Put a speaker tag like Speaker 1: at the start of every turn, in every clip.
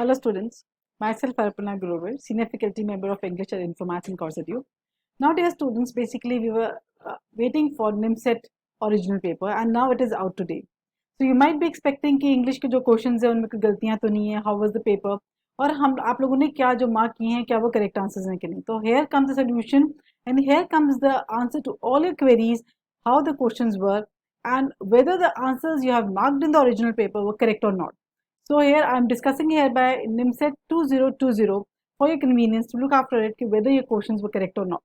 Speaker 1: Hello students, myself Arpana Grover, Senior Faculty Member of English and Informatics in Coursedu. Now dear students, basically we were waiting for NIMSET original paper and now it is out today. So you might be expecting कि English के जो questions हैं उनमें कोई गलतियां तो नहीं है, how was the paper और हम आप लोगों ने क्या जो mark किए हैं क्या वो correct answers हैं कि नहीं. तो here comes the solution and here comes the answer to all your queries, how the questions were and whether the answers you have marked in the original paper were correct or not. So here I am discussing hereby NIMSET 2020 for your convenience to look after it whether your questions were correct or not,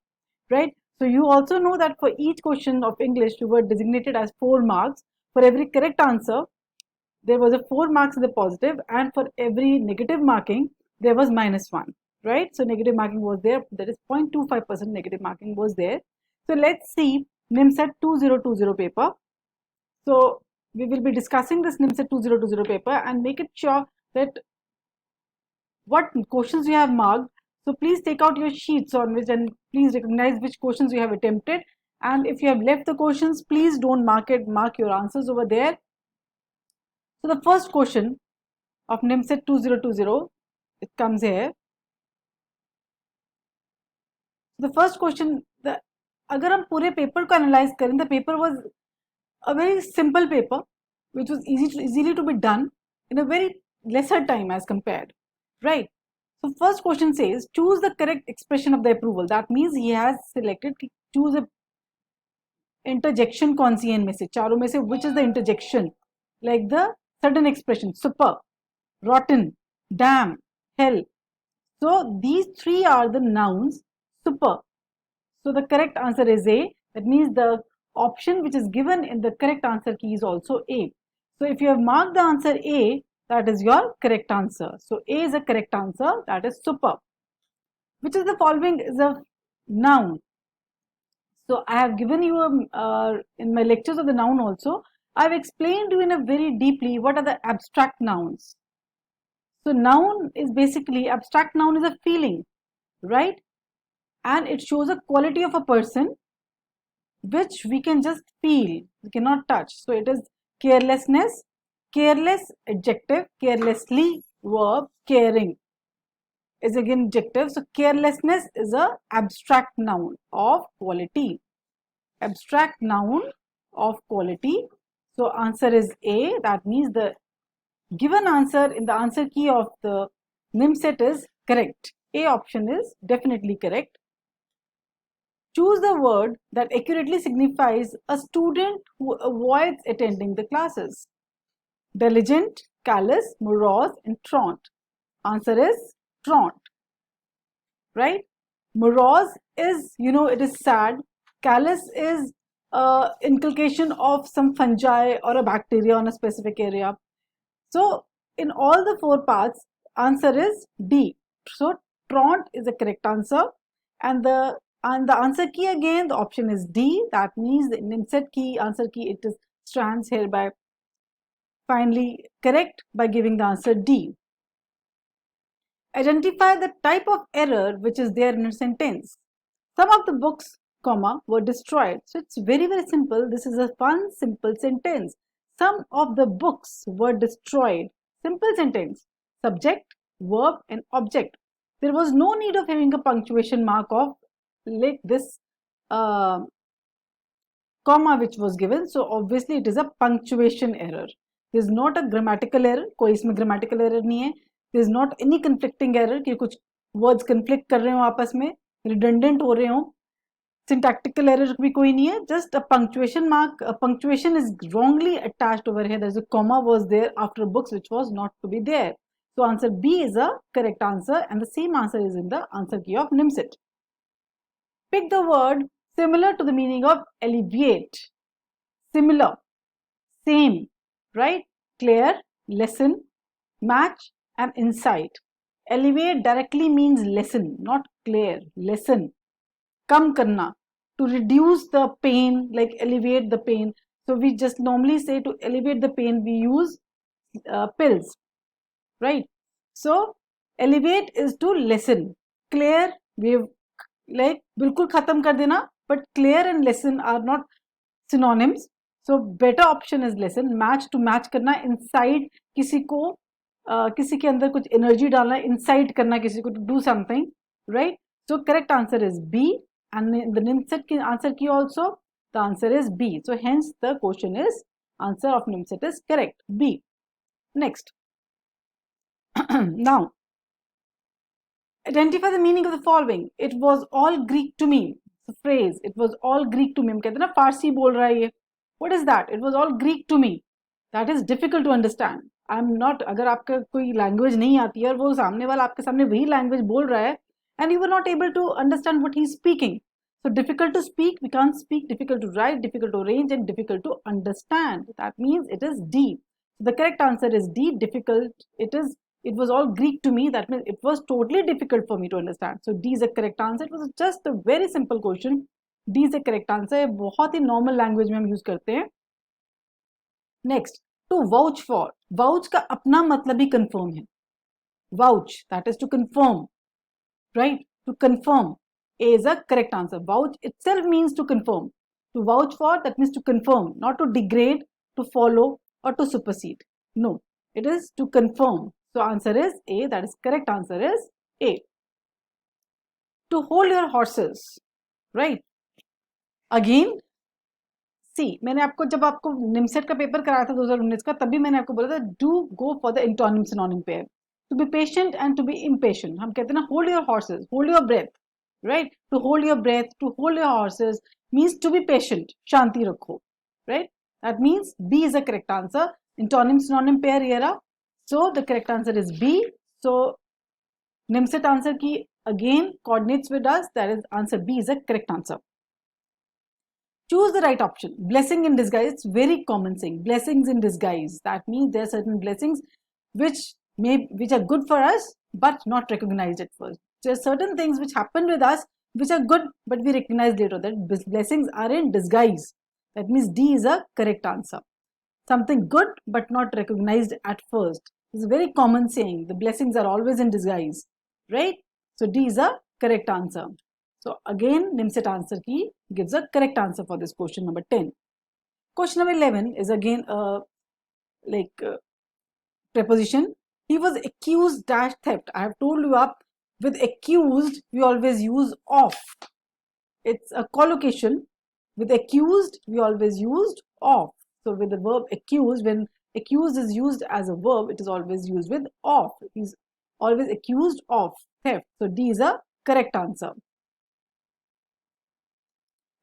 Speaker 1: right? So you also know that for each question of English you were designated as 4 marks. For every correct answer there was a 4 marks in the positive and for every negative marking there was -1, right? So negative marking was there, that is 0.25% negative marking was there. So let's see NIMSET 2020 paper. So we will be discussing this NIMSET 2020 paper and make it sure that what questions you have marked. So please take out your sheets on which and please recognize which questions you have attempted. And if you have left the questions, please don't mark your answers over there. So the first question of NIMSET 2020, it comes here. The first question, अगर हम पूरे paper को analyse करें, the paper was a very simple paper which was easily to be done in a very lesser time as compared, right? So first question says choose the correct expression of the approval. That means he has selected choose a interjection कौन सी है इनमें से चारों में से which is the interjection, like the certain expression super, rotten, damn, hell. So these three are the nouns super. So the correct answer is A. That means the option which is given in the correct answer key is also A. So if you have marked the answer A, that is your correct answer. So A is a correct answer, that is super. Which is the following is a noun. So I have given you in my lectures of the noun also, I have explained you in a very deeply what are the abstract nouns. So noun is basically, abstract noun is a feeling, right? And it shows a quality of a person which we can just feel, we cannot touch. So it is carelessness, careless adjective, carelessly verb, caring is again adjective. So carelessness is a abstract noun of quality. Abstract noun of quality. So answer is A. That means the given answer in the answer key of the NIMSET is correct. A option is definitely correct. Choose the word that accurately signifies a student who avoids attending the classes. Diligent, callous, morose, and truant. Answer is truant. Right? Morose is, it is sad. Callous is inculcation of some fungi or a bacteria on a specific area. So in all the 4 parts, answer is D. So truant is the correct answer, and the answer key again, the option is D. That means the NIMSET key, answer key, it is stands hereby finally correct by giving the answer D. Identify the type of error which is there in a sentence. Some of the books, comma, were destroyed. So it's very, very simple. This is a fun, simple sentence. Some of the books were destroyed. Simple sentence. Subject, verb, and object. There was no need of having a punctuation mark of like this comma which was given. So obviously it is a punctuation error. There is not a grammatical error. कोई इसमें grammatical error नहीं है. There is not any conflicting error कि कुछ words conflict कर रहे हो आपस में, redundant हो रहे हो. Syntactical error भी कोई नहीं है. Just a punctuation mark. A punctuation is wrongly attached over here. There is a comma was there after books which was not to be there. So answer B is a correct answer, and the same answer is in the answer key of NIMSET. Pick the word similar to the meaning of alleviate. Similar, same, right? Clear, lesson, match, and insight. Alleviate directly means lessen, not clear, lessen. Kam karna, to reduce the pain, like alleviate the pain. So we just normally say to alleviate the pain, we use pills, right? So alleviate is to lessen. Clear, we've like बिल्कुल खत्म कर देना, but clear and lessen are not synonyms. So better option is lessen. Match, to match करना, inside किसी को किसी के अंदर कुछ एनर्जी डालना, इंसाइट करना किसी को to do something, right? So correct answer is B, and the NIMCET की आंसर की also the answer is B. So hence the question is answer of NIMCET is correct, B. Next. Now, identify the meaning of the following. It was all Greek to me. The phrase, it was all Greek to me. हम कहते हैं ना फारसी बोल रहा है ये. What is that? It was all Greek to me. That is difficult to understand. I am not, अगर आपका कोई लैंग्वेज नहीं आती है और वो सामने वाला आपके सामने वही लैंग्वेज बोल रहा है and you were not able to understand what he is speaking. So difficult to speak, we can't speak, difficult to write, difficult to arrange, and difficult to understand. That means it is D. The correct answer is D, difficult. It was all Greek to me. That means it was totally difficult for me to understand. So D is the correct answer. It was just a very simple question. D is the correct answer. बहुत ही normal language में हम use करते हैं. Next, to vouch for. Vouch का अपना मतलब ही confirm है. Vouch, that is to confirm, right? To confirm. A is a correct answer. Vouch itself means to confirm. To vouch for, that means to confirm, not to degrade, to follow, or to supersede. No, it is to confirm. So answer is A. That is correct answer is A. To hold your horses, right? Again, see, मैंने आपको जब आपको निमसेट का paper कराया था 2019 का, तभी मैंने आपको बोला था do go for the antonym synonym pair. To be patient and to be impatient. हम कहते हैं ना hold your horses, hold your breath, right? To hold your breath, to hold your horses means to be patient. शांति रखो, right? That means B is the correct answer. Antonym synonym pair ये रहा. So the correct answer is B. So NIMCET answer की again coordinates with us. That is answer B is the correct answer. Choose the right option. Blessing in disguise. It's very common saying. Blessings in disguise. That means there are certain blessings which are good for us but not recognized at first. There are certain things which happen with us which are good but we recognize later that blessings are in disguise. That means D is a correct answer. Something good but not recognized at first. It's a very common saying. The blessings are always in disguise, right? So D is a correct answer. So again, Nimset answer key gives a correct answer for this question number 10. Question number 11 is again preposition. He was accused dash theft. I have told you up with accused we always use of. It's a collocation. With accused we always used of. So with the verb accused, when accused is used as a verb, it is always used with of. He's always accused of theft. So D is a correct answer.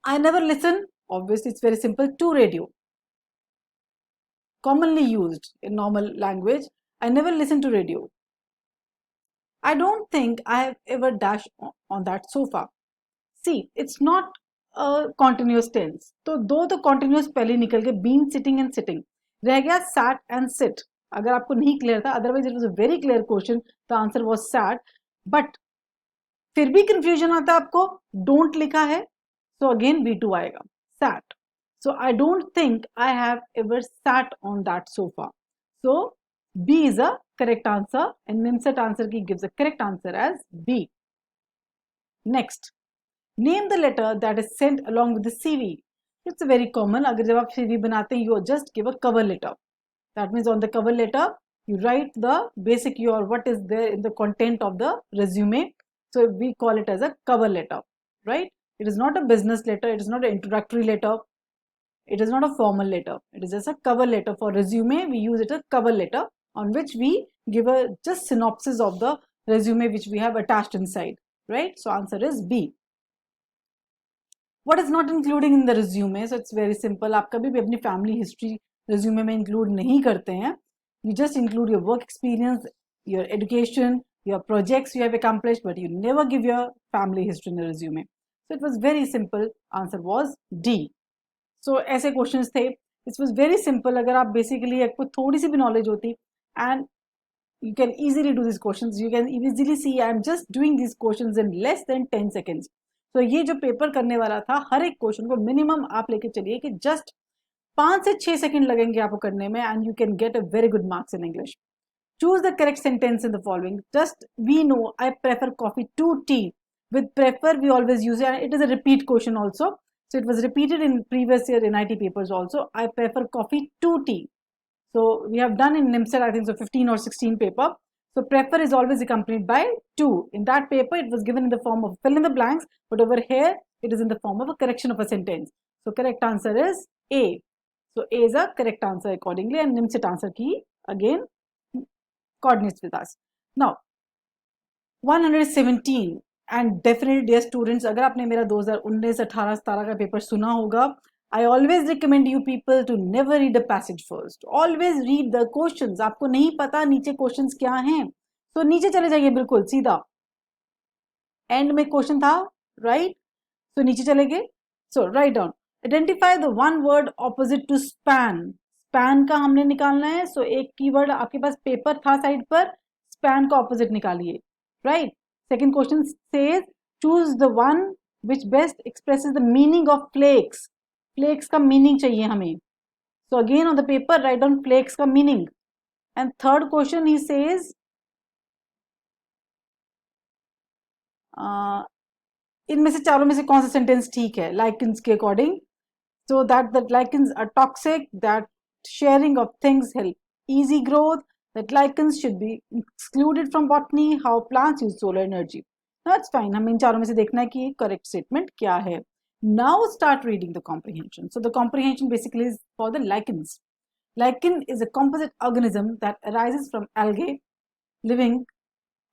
Speaker 1: I never listen. Obviously, it's very simple. To radio. Commonly used in normal language. I never listen to radio. I don't think I have ever dashed on that sofa. See, it's not a continuous tense. तो दो तो continuous पहले निकल गए. Been, sitting and sitting. रह गया sat and sit. अगर आपको नहीं clear था, otherwise it was a very clear question. The answer was sat. But फिर भी confusion आता है आपको. Don't लिखा है. So again B2 आएगा. Sat. So I don't think I have ever sat on that sofa. So B is a correct answer and Nimset answer key gives a correct answer as B. Next. Name the letter that is sent along with the CV. It's a very common. अगर जब आप CV बनाते हैं, you just give a cover letter. That means on the cover letter, you write the basic what is there in the content of the resume. So we call it as a cover letter, right? It is not a business letter. It is not an introductory letter. It is not a formal letter. It is just a cover letter. For resume, we use it as a cover letter on which we give a just synopsis of the resume which we have attached inside, right? So answer is B. What is not including in the resume? So it's very simple. आप कभी भी अपनी family history resume में include नहीं करते हैं. You just include your work experience, your education, your projects you have accomplished, but you never give your family history in the resume. So it was very simple. Answer was D. So ऐसे questions थे. It was very simple. अगर आप basically आपको थोड़ी सी भी knowledge होती and you can easily do these questions. You can easily see I am just doing these questions in less than 10 seconds. तो ये जो पेपर करने वाला था हर एक क्वेश्चन को मिनिमम आप लेके चलिए कि जस्ट 5 से 6 सेकंड लगेंगे आपको करने में and you can get a very good marks in English. Choose the correct sentence in the following. Just we know I prefer coffee to tea. With prefer we always use it and it is a repeat question also. So it was repeated in previous year NIT papers also. I prefer coffee to tea. So we have done in NIMCET, I think so 15 or 16 paper. So prefer is always accompanied by to. In that paper, it was given in the form of fill in the blanks, but over here, it is in the form of a correction of a sentence. So correct answer is A. So A is a correct answer accordingly, and NIMCET answer key again coordinates with us. Now 117, and definitely dear students, अगर आपने मेरा 2019, 18, 17 का paper सुना होगा, I always recommend you people to never read the passage first. Always read the questions. आपको नहीं पता नीचे questions क्या हैं, तो नीचे चले जाइए बिल्कुल सीधा. एंड में क्वेश्चन था, राइट? तो नीचे चले गए. So write down, identify the one word opposite to span. Span का हमने निकालना है. सो एक कीवर्ड आपके पास पेपर था साइड पर, स्पैन का ऑपोजिट निकालिए, right? Second question says choose the one which best expresses the meaning of flex. Flex का मीनिंग चाहिए हमें. So again on the paper write down flex का meaning. And third question he says इनमें से चारों में से कौन सा सेंटेंस ठीक है लाइकेंस के according. So that the lichens are toxic, that sharing of things help easy growth, that lichens should be excluded from botany, how plants use solar energy. That's fine. हमें इन चारों में से देखना है कि correct statement क्या है. Now start reading the comprehension. So the comprehension basically is for the lichens. Lichen is a composite organism that arises from algae living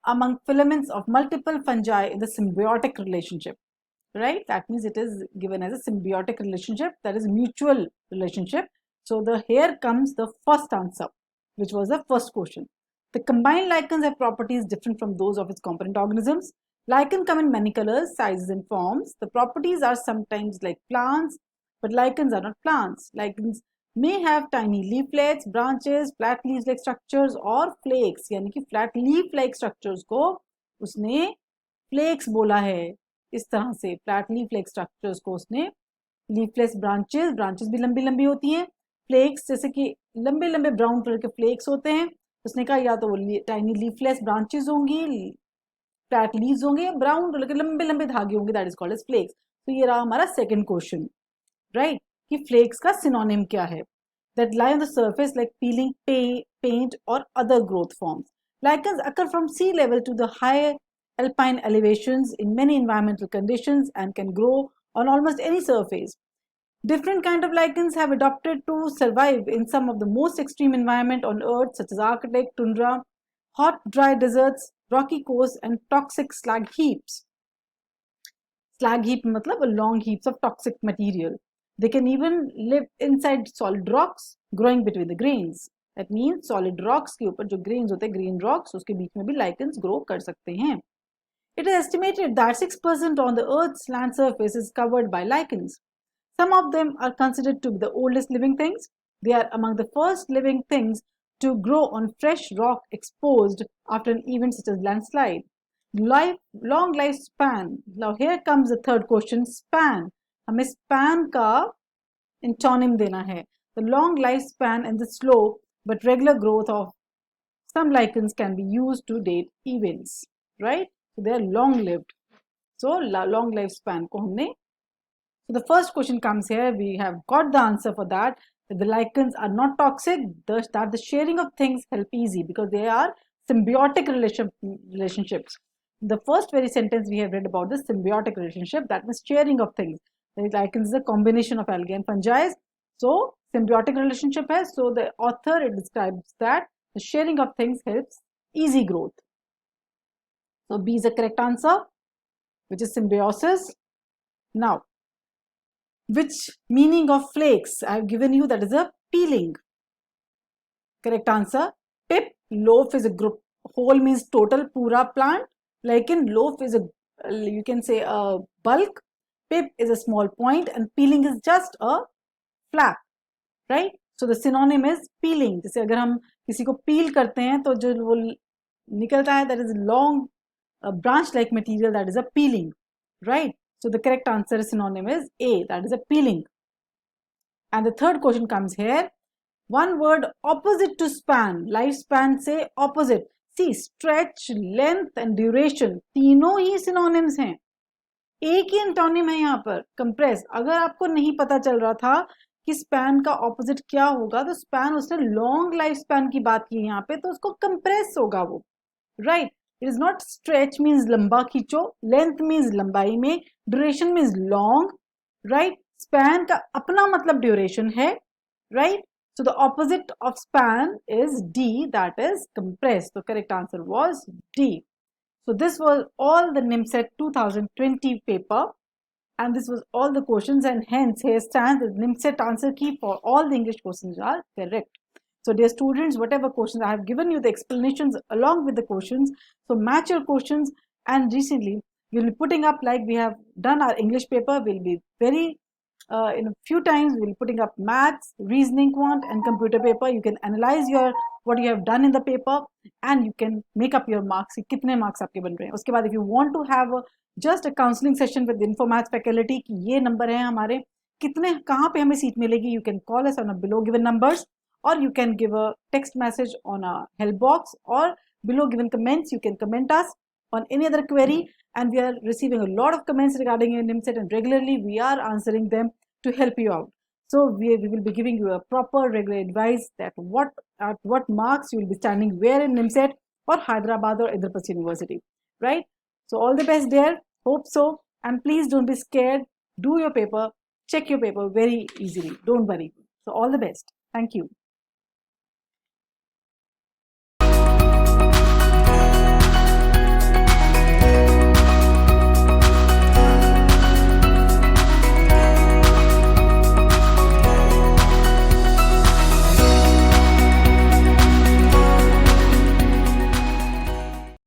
Speaker 1: among filaments of multiple fungi in the symbiotic relationship, right? That means it is given as a symbiotic relationship, that is mutual relationship. So here comes the first answer, which was the first question. The combined lichens have properties different from those of its component organisms. Lichens come in many colors, sizes and forms. The properties are sometimes like plants, but lichens are not plants. Lichens may have tiny leaflets, branches, flat leaf-like structures और flakes. यानी कि flat leaf-like structures को उसने flakes बोला है. इस तरह से flat leaf-like structures को उसने leafless branches, branches भी लंबी लंबी होती हैं. फ्लेक्स जैसे कि लंबे लंबे ब्राउन कलर के फ्लेक्स होते हैं. उसने कहा या तो वो टाइनी लीफलेस ब्रांचेस होंगी, फ्लैट लीव्स होंगे, ब्राउन कलर के लंबे लंबे धागे होंगे, that is called as flex. तो ये रहा हमारा सेकंड क्वेश्चन, राइट? कि फ्लेक्स का सिनोनिम क्या है? That lie on the surface like peeling paint और other growth forms. Lichens occur from sea level to the high alpine elevations in many environmental conditions and can grow on almost any surface. Different kind of lichens have adapted to survive in some of the most extreme environment on earth, such as Arctic tundra, hot dry deserts, rocky coasts and toxic slag heaps. Slag heap मतलब long heaps of toxic material. They can even live inside solid rocks growing between the grains. That means solid rocks के ऊपर जो grains होते हैं, green rocks, उसके बीच में भी lichens grow कर सकते हैं. It is estimated that 6% on the Earth's land surface is covered by lichens. Some of them are considered to be the oldest living things. They are among the first living things to grow on fresh rock exposed after an event such as landslide. Long lifespan. Now here comes the third question, span. हमें span का antonym देना है. The long lifespan and the slow but regular growth of some lichens can be used to date events, right? So they are long lived. So long lifespan को हमने. So the first question comes here. We have got the answer for that. That the lichens are not toxic. That the sharing of things help easy because they are symbiotic relationships. The first very sentence we have read about the symbiotic relationship, that means sharing of things. The lichens is a combination of algae and fungi. So symbiotic relationship है. So the author it describes that the sharing of things helps easy growth. So B is the correct answer, which is symbiosis. Now, which meaning of flakes I have given you, that is a peeling. Correct answer. Pip, loaf is a group. Whole means total, pura plant. Lichen, loaf is a, you can say a bulk. Pip is a small point and peeling is just a flap, right? So the synonym is peeling. जैसे अगर हम किसी को peel करते हैं तो जो वो निकलता है, that is long branch like material, that is a peeling, right? So the correct answer synonym is A, that is a peeling. And the third question comes here. One word opposite to span, lifespan से opposite. See, stretch, length and duration, तीनों ही synonyms हैं. एक ही antonym है यहाँ पर, compress. अगर आपको नहीं पता चल रहा था कि स्पैन का ऑपोजिट क्या होगा, तो स्पैन उसने लॉन्ग लाइफ स्पैन की बात की यहाँ पे, तो उसको कंप्रेस होगा वो, right. It is not stretch means लंबा खींचो, लेंथ मीन्स लंबाई में, duration means long, right. Span का अपना मतलब ड्यूरेशन है, right. So the opposite of span is D, that is compressed. The correct answer was D. So this was all the NIMSET 2020 paper, and this was all the questions, and hence here stands the NIMSET answer key for all the English questions are correct. So dear students, whatever questions I have given you the explanations along with the questions, so match your questions, and recently we'll be putting up, like we have done our English paper, we'll be very in a few times we'll be putting up maths, reasoning quant and computer paper. You can analyze your what you have done in the paper and you can make up your marks. कितने marks आपके बन रहे हैं. उसके बाद if you want to have just a counseling session with the Infomath faculty कि ये number है हमारे, कितने कहाँ पे हमें सीट मिलेगी, you can call us on a below given numbers, or you can give a text message on a help box, or below given comments you can comment us on any other query, and we are receiving a lot of comments regarding your NIMSET, and regularly we are answering them to help you out. So we will be giving you a proper regular advice that at what marks you will be standing where in NIMSET or Hyderabad or Indraprasth University, right? So all the best there, hope so, and please don't be scared, do your paper, check your paper very easily, don't worry. So all the best, thank you.